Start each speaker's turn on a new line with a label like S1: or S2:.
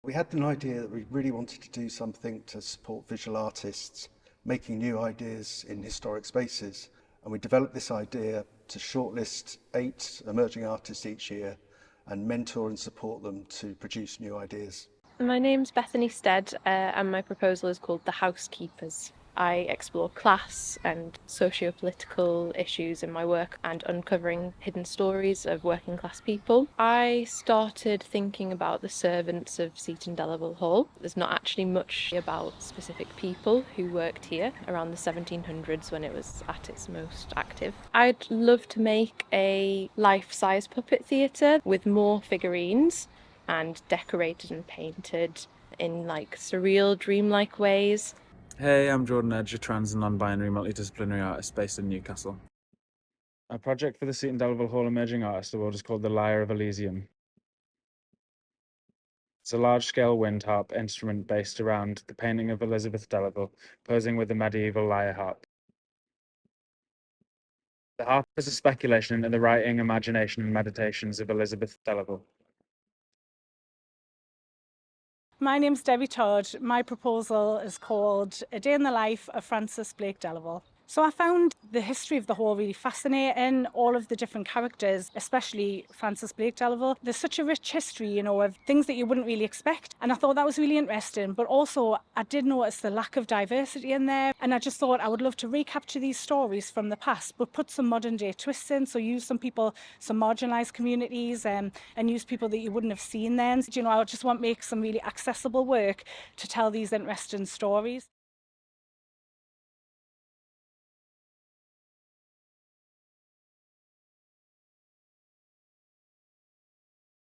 S1: We had an idea that we really wanted to do something to support visual artists making new ideas in historic spaces. And we developed this idea to shortlist 8 emerging artists each year and mentor and support them to produce new ideas.
S2: My name's Bethany Stead, and my proposal is called The Housekeepers. I explore class and socio-political issues in my work and uncovering hidden stories of working class people. I started thinking about the servants of Seaton Delaval Hall. There's not actually much about specific people who worked here around the 1700s when it was at its most active. I'd love to make a life-size puppet theatre with more figurines and decorated and painted in like surreal, dreamlike ways.
S3: Hey, I'm Jordan Edge, a trans and non-binary multidisciplinary artist based in Newcastle. Our project for the Seaton Delaval Hall Emerging Artist Award is called The Lyre of Elysium. It's a large-scale wind harp instrument based around the painting of Elizabeth Delaval, posing with the medieval lyre harp. The harp is a speculation into the writing, imagination and meditations of Elizabeth Delaval.
S4: My name's Debbie Todd. My proposal is called A Day in the Life of Francis Blake Delaval. So I found the history of the Hall really fascinating, all of the different characters, especially Francis Blake Delaval. There's such a rich history, of things that you wouldn't really expect. And I thought that was really interesting. But also I did notice the lack of diversity in there. And I just thought I would love to recapture these stories from the past, but put some modern day twists in. So use some people, some marginalised communities, and use people that you wouldn't have seen then. I just want to make some really accessible work to tell these interesting stories.